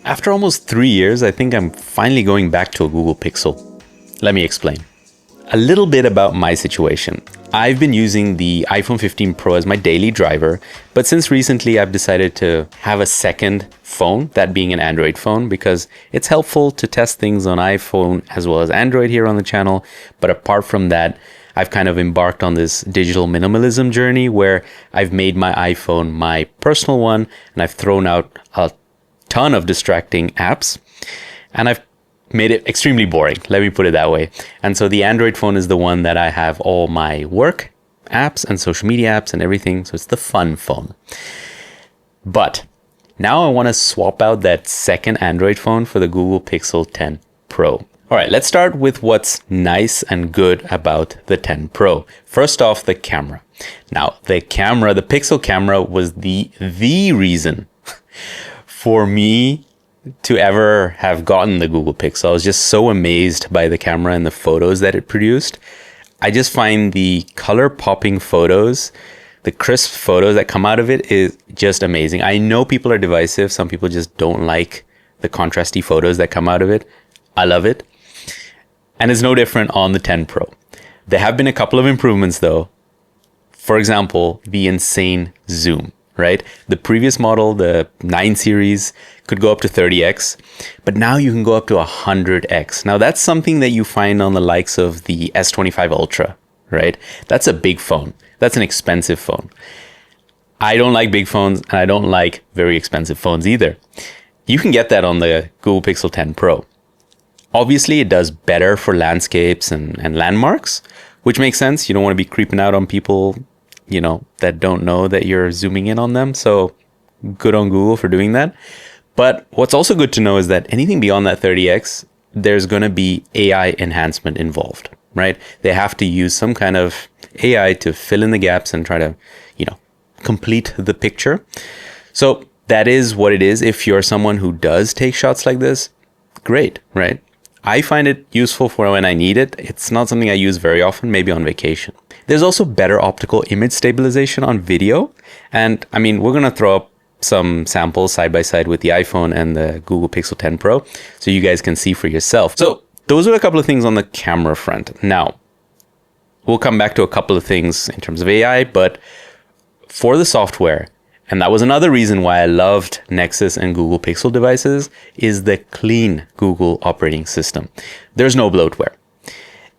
After almost 3 years, I think I'm finally going back to a Google Pixel. Let me explain. A little bit about my situation. I've been using the iPhone 15 Pro as my daily driver, but since recently I've decided to have a second phone, that being an Android phone, because it's helpful to test things on iPhone as well as Android here on the channel. But apart from that, I've kind of embarked on this digital minimalism journey where I've made my iPhone my personal one, and I've thrown out a ton of distracting apps, and I've made it extremely boring. Let me put it that way. And so the Android phone is the one that I have all my work apps and social media apps and everything. So it's the fun phone. But now I want to swap out that second Android phone for the Google Pixel 10 Pro. All right, let's start with what's nice and good about the 10 Pro. First off, the camera. Now, the Pixel camera was the reason for me to ever have gotten the Google Pixel. I was just so amazed by the camera and the photos that it produced. I just find the color popping photos, the crisp photos that come out of it is just amazing. I know people are divisive. Some people just don't like the contrasty photos that come out of it. I love it. And it's no different on the 10 Pro. There have been a couple of improvements though. For example, the insane zoom. Right? The previous model, the 9 series, could go up to 30x, but now you can go up to 100x. Now that's something that you find on the likes of the S25 Ultra, right? That's a big phone. That's an expensive phone. I don't like big phones, and I don't like very expensive phones either. You can get that on the Google Pixel 10 Pro. Obviously, it does better for landscapes and landmarks, which makes sense. You don't want to be creeping out on people that don't know that you're zooming in on them. So good on Google for doing that. But what's also good to know is that anything beyond that 30x, there's going to be AI enhancement involved, right? They have to use some kind of AI to fill in the gaps and try to, complete the picture. So that is what it is. If you're someone who does take shots like this, great, right? I find it useful for when I need it. It's not something I use very often, maybe on vacation. There's also better optical image stabilization on video. And I mean, we're going to throw up some samples side by side with the iPhone and the Google Pixel 10 Pro so you guys can see for yourself. So those are a couple of things on the camera front. Now, we'll come back to a couple of things in terms of AI, but for the software, and that was another reason why I loved Nexus and Google Pixel devices, is the clean Google operating system. There's no bloatware.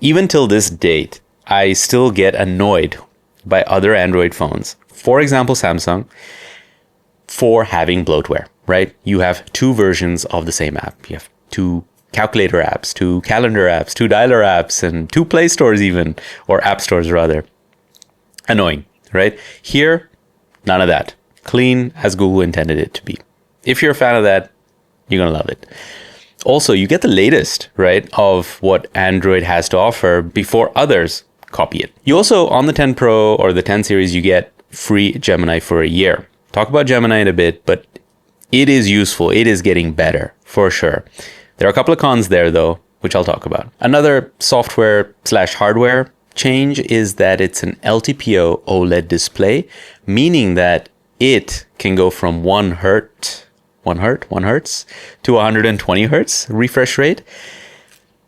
Even till this date, I still get annoyed by other Android phones, for example, Samsung, for having bloatware, right? You have 2 versions of the same app. You have 2 calculator apps, 2 calendar apps, 2 dialer apps, and 2 Play stores even, or app stores rather. Annoying, right? Here, none of that. Clean as Google intended it to be. If you're a fan of that, you're going to love it. Also, you get the latest, right, of what Android has to offer before others copy it. You also, on the 10 Pro or the 10 series, you get free Gemini for a year. Talk about Gemini in a bit, but it is useful. It is getting better for sure. There are a couple of cons there though, which I'll talk about. Another software/hardware change is that it's an LTPO OLED display, meaning that it can go from 1 hertz to 120 hertz refresh rate,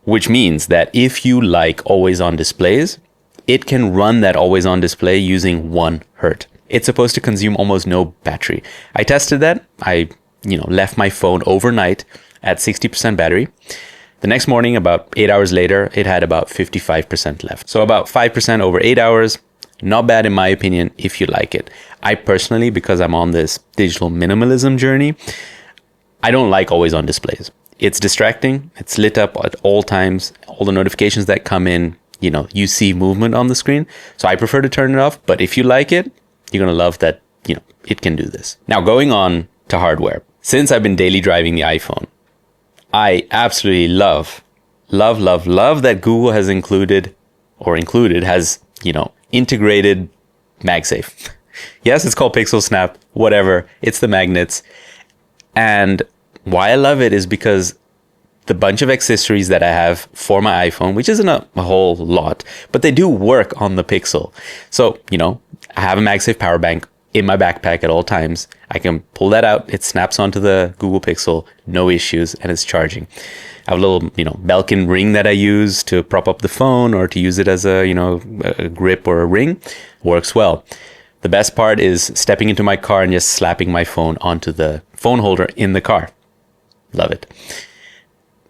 which means that if you like always on displays, it can run that always on display using 1 hertz. It's supposed to consume almost no battery. I tested that. I, left my phone overnight at 60% battery. The next morning, about 8 hours later, it had about 55% left. So about 5% over 8 hours. Not bad in my opinion, if you like it. I personally, because I'm on this digital minimalism journey, I don't like always on displays. It's distracting. It's lit up at all times. All the notifications that come in, you see movement on the screen. So I prefer to turn it off. But if you like it, you're going to love that, it can do this. Now, going on to hardware. Since I've been daily driving the iPhone, I absolutely love that Google has integrated MagSafe. Yes, it's called Pixel Snap, whatever. It's the magnets. And why I love it is because the bunch of accessories that I have for my iPhone, which isn't a whole lot, but they do work on the Pixel. So, I have a MagSafe power bank in my backpack at all times. I can pull that out. It snaps onto the Google Pixel, no issues, and it's charging. I have a little, Belkin ring that I use to prop up the phone or to use it as a grip or a ring. Works well. The best part is stepping into my car and just slapping my phone onto the phone holder in the car. Love it.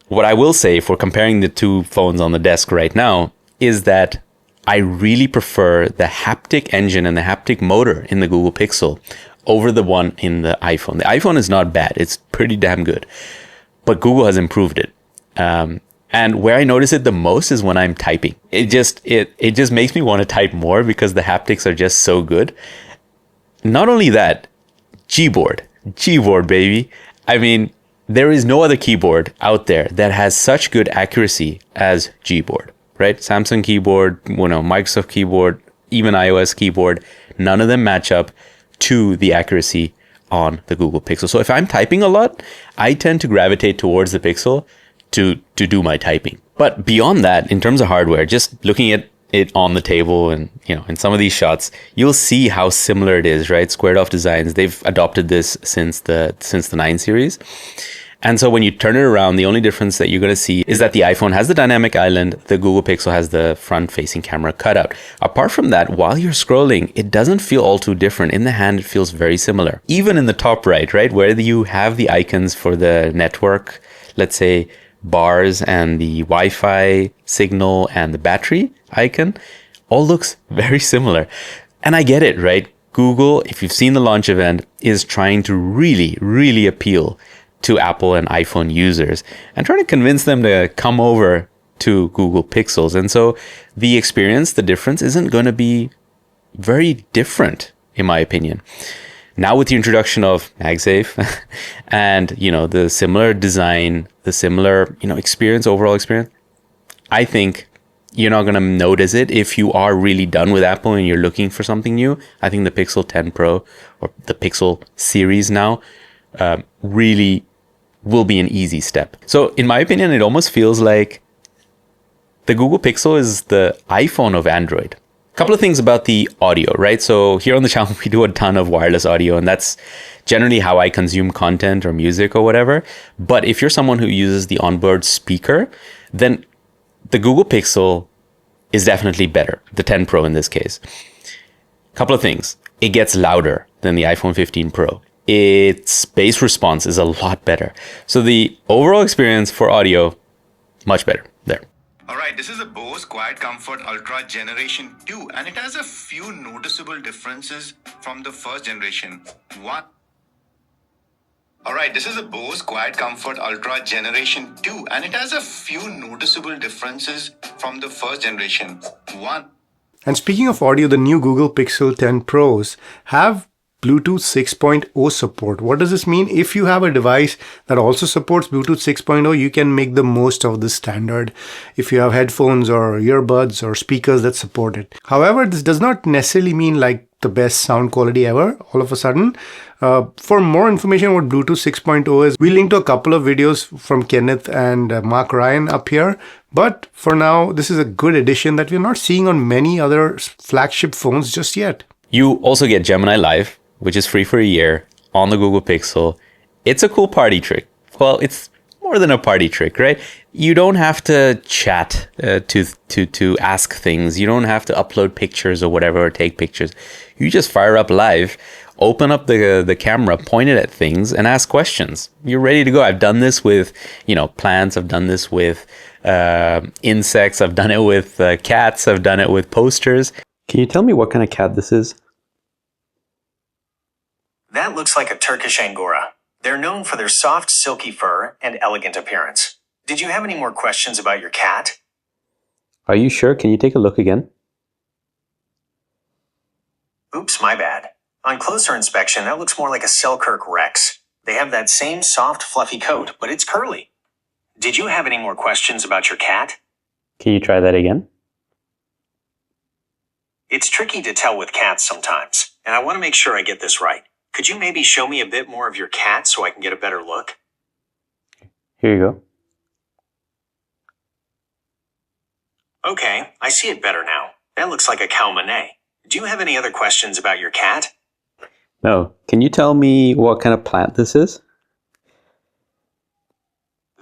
What I will say for comparing the two phones on the desk right now is that I really prefer the haptic engine and the haptic motor in the Google Pixel over the one in the iPhone. The iPhone is not bad. It's pretty damn good. But Google has improved it. And where I notice it the most is when I'm typing. It just makes me want to type more because the haptics are just so good. Not only that, Gboard, baby. I mean, there is no other keyboard out there that has such good accuracy as Gboard, right? Samsung keyboard, Microsoft keyboard, even iOS keyboard, none of them match up to the accuracy on the Google Pixel. So if I'm typing a lot, I tend to gravitate towards the Pixel to do my typing. But beyond that, in terms of hardware, just looking at it on the table and, in some of these shots, you'll see how similar it is, right? Squared off designs, they've adopted this since the 9 series. And so when you turn it around, the only difference that you're going to see is that the iPhone has the dynamic island, the Google Pixel has the front-facing camera cutout. Apart from that, while you're scrolling, it doesn't feel all too different. In the hand, it feels very similar. Even in the top right, where you have the icons for the network, let's say bars and the Wi-Fi signal and the battery icon, all looks very similar. And I get it, right? Google, if you've seen the launch event, is trying to really, really appeal to Apple and iPhone users and trying to convince them to come over to Google Pixels. And so the experience, the difference isn't going to be very different, in my opinion. Now with the introduction of MagSafe and, the similar design, the similar, overall experience, I think you're not going to notice it if you are really done with Apple and you're looking for something new. I think the Pixel 10 Pro or the Pixel series now really will be an easy step. So in my opinion, it almost feels like the Google Pixel is the iPhone of Android. A couple of things about the audio, right? So here on the channel, we do a ton of wireless audio, and that's generally how I consume content or music or whatever. But if you're someone who uses the onboard speaker, then the Google Pixel is definitely better, the 10 Pro in this case. A couple of things. It gets louder than the iPhone 15 Pro. Its bass response is a lot better. So the overall experience for audio, much better there. Alright, this is a Bose Quiet Comfort Ultra Generation 2 and it has a few noticeable differences from the first generation. Alright, this is a Bose Quiet Comfort Ultra Generation 2 and it has a few noticeable differences from the first generation. One. And speaking of audio, the new Google Pixel 10 Pros have Bluetooth 6.0 support. What does this mean? If you have a device that also supports Bluetooth 6.0, you can make the most of the standard if you have headphones or earbuds or speakers that support it. However, this does not necessarily mean like the best sound quality ever all of a sudden. For more information on what Bluetooth 6.0 is, we link to a couple of videos from Kenneth and Mark Ryan up here. But for now, this is a good addition that we're not seeing on many other flagship phones just yet. You also get Gemini Live, which is free for a year on the Google Pixel. It's a cool party trick. Well, it's more than a party trick, right? You don't have to chat to ask things. You don't have to upload pictures or whatever or take pictures. You just fire up Live, open up the camera, point it at things, and ask questions. You're ready to go. I've done this with, plants. I've done this with insects. I've done it with cats. I've done it with posters. Can you tell me what kind of cat this is? That looks like a Turkish Angora. They're known for their soft, silky fur and elegant appearance. Did you have any more questions about your cat? Are you sure? Can you take a look again? Oops, my bad. On closer inspection, that looks more like a Selkirk Rex. They have that same soft, fluffy coat, but it's curly. Did you have any more questions about your cat? Can you try that again? It's tricky to tell with cats sometimes, and I want to make sure I get this right. Could you maybe show me a bit more of your cat so I can get a better look? Here you go. Okay, I see it better now. That looks like a cow Manet. Do you have any other questions about your cat? No. Can you tell me what kind of plant this is?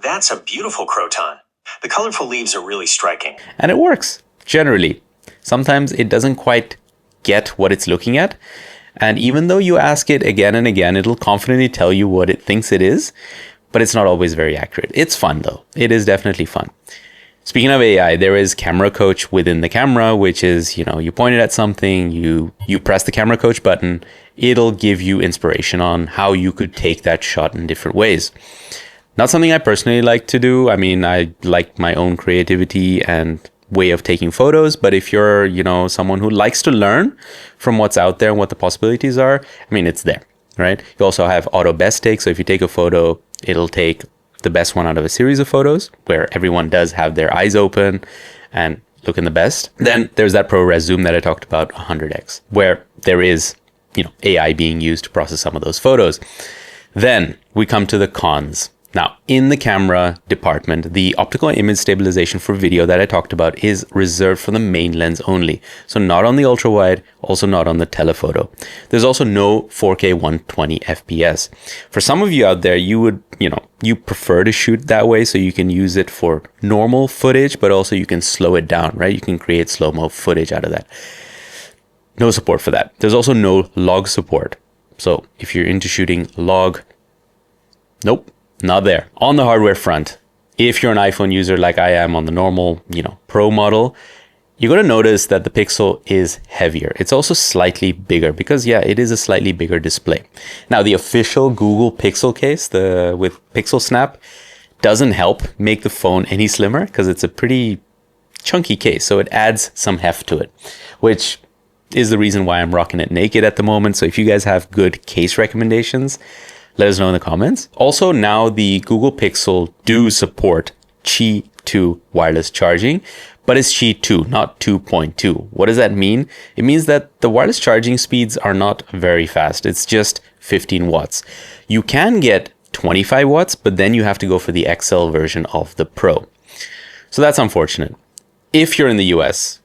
That's a beautiful croton. The colorful leaves are really striking. And it works, generally. Sometimes it doesn't quite get what it's looking at. And even though you ask it again and again, it'll confidently tell you what it thinks it is. But it's not always very accurate. It's fun, though. It is definitely fun. Speaking of AI, there is Camera Coach within the camera, which is, you point it at something, you press the Camera Coach button, it'll give you inspiration on how you could take that shot in different ways. Not something I personally like to do. I mean, I like my own creativity and way of taking photos, but if you're, someone who likes to learn from what's out there and what the possibilities are, I mean, it's there, right? You also have auto best take. So if you take a photo, it'll take the best one out of a series of photos where everyone does have their eyes open and looking the best. Then there's that ProRes zoom that I talked about, 100x, where there is, AI being used to process some of those photos. Then we come to the cons. Now, in the camera department, the optical image stabilization for video that I talked about is reserved for the main lens only. So not on the ultra wide, also not on the telephoto. There's also no 4K 120 FPS. For some of you out there, you would, you prefer to shoot that way so you can use it for normal footage, but also you can slow it down, right? You can create slow-mo footage out of that. No support for that. There's also no log support. So if you're into shooting log, nope. Not there. On the hardware front, if you're an iPhone user like I am on the normal, Pro model, you're going to notice that the Pixel is heavier. It's also slightly bigger because, it is a slightly bigger display. Now, the official Google Pixel case, with Pixel Snap, doesn't help make the phone any slimmer because it's a pretty chunky case. So it adds some heft to it, which is the reason why I'm rocking it naked at the moment. So if you guys have good case recommendations, let us know in the comments. Also, now the Google Pixel do support Qi 2 wireless charging, but it's Qi 2, not 2.2. What does that mean? It means that the wireless charging speeds are not very fast. It's just 15 watts. You can get 25 watts, but then you have to go for the XL version of the Pro. So that's unfortunate. If you're in the US,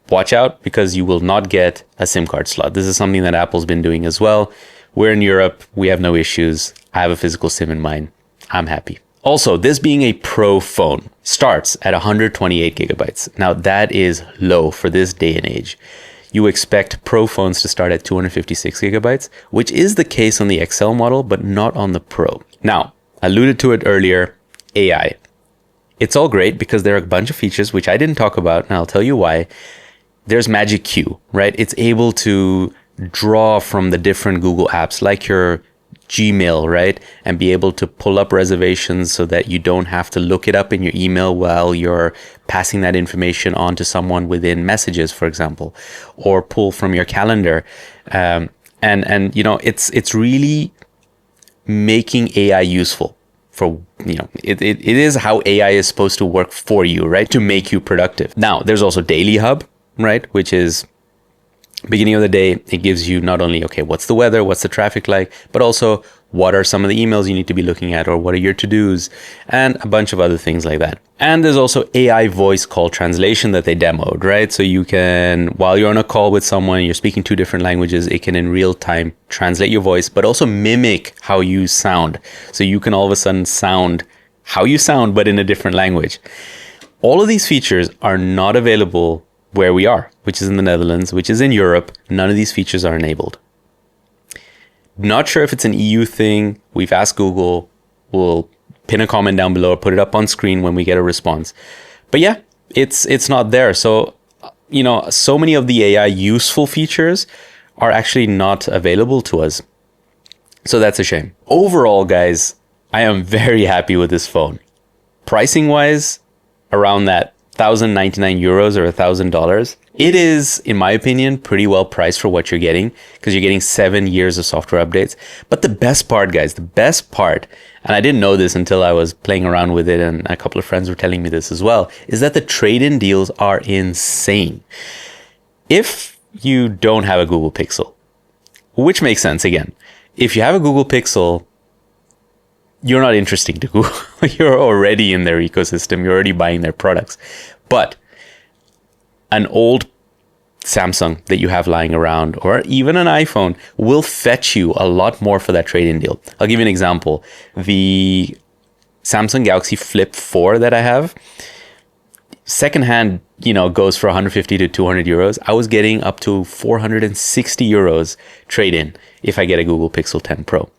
watch out because you will not get a SIM card slot. This is something that Apple's been doing as well. We're in Europe. We have no issues. I have a physical SIM in mine. I'm happy. Also, this being a Pro phone starts at 128 gigabytes. Now, that is low for this day and age. You expect Pro phones to start at 256 gigabytes, which is the case on the XL model, but not on the Pro. Now, I alluded to it earlier, AI. It's all great because there are a bunch of features which I didn't talk about, and I'll tell you why. There's Magic Q, right? It's able to draw from the different Google apps like your Gmail, right? And be able to pull up reservations so that you don't have to look it up in your email while you're passing that information on to someone within messages, for example, or pull from your calendar. And it's really making AI useful for, it is how AI is supposed to work for you, right? To make you productive. Now, there's also Daily Hub, right? Which is beginning of the day, it gives you not only, okay, what's the weather, what's the traffic like, but also what are some of the emails you need to be looking at, or what are your to-dos, and a bunch of other things like that. And there's also AI voice call translation that they demoed, right? So you can, while you're on a call with someone, you're speaking two different languages, it can in real time translate your voice, but also mimic how you sound. So you can all of a sudden sound how you sound, but in a different language. All of these features are not available where we are, which is in the Netherlands, which is in Europe. None of these features are enabled. Not sure if it's an EU thing. We've asked Google. We'll pin a comment down below or put it up on screen when we get a response. But yeah, it's not there. So, so many of the AI useful features are actually not available to us. So that's a shame. Overall, guys, I am very happy with this phone. Pricing wise, around that 1,099 euros or $1,000. It is, in my opinion, pretty well priced for what you're getting because you're getting 7 years of software updates. But the best part, guys, and I didn't know this until I was playing around with it and a couple of friends were telling me this as well, is that the trade-in deals are insane. If you don't have a Google Pixel, which makes sense again, if you have a Google Pixel, you're not interesting to Google. You're already in their ecosystem. You're already buying their products. But an old Samsung that you have lying around, or even an iPhone, will fetch you a lot more for that trade-in deal. I'll give you an example. The Samsung Galaxy Flip 4 that I have, secondhand, goes for 150 to 200 euros. I was getting up to 460 euros trade-in if I get a Google Pixel 10 Pro.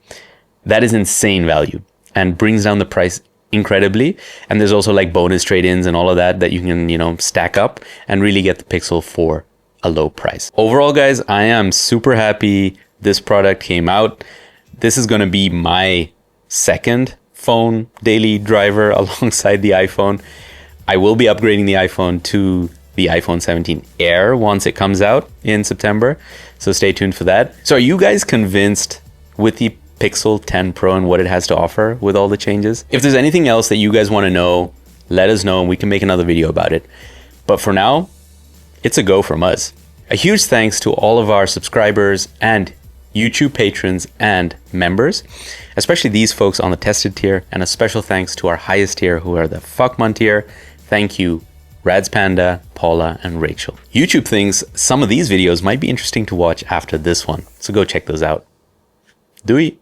That is insane value and brings down the price incredibly. And there's also like bonus trade-ins and all of that you can, stack up and really get the Pixel for a low price. Overall, guys, I am super happy this product came out. This is going to be my second phone daily driver alongside the iPhone. I will be upgrading the iPhone to the iPhone 17 Air once it comes out in September. So stay tuned for that. So are you guys convinced with the Pixel 10 Pro and what it has to offer with all the changes? If there's anything else that you guys want to know, let us know and we can make another video about it. But for now, it's a go from us. A huge thanks to all of our subscribers and YouTube patrons and members, especially these folks on the tested tier, and a special thanks to our highest tier who are the Fuckman tier. Thank you, Rads Panda, Paula, and Rachel. YouTube thinks some of these videos might be interesting to watch after this one, so go check those out. Doei!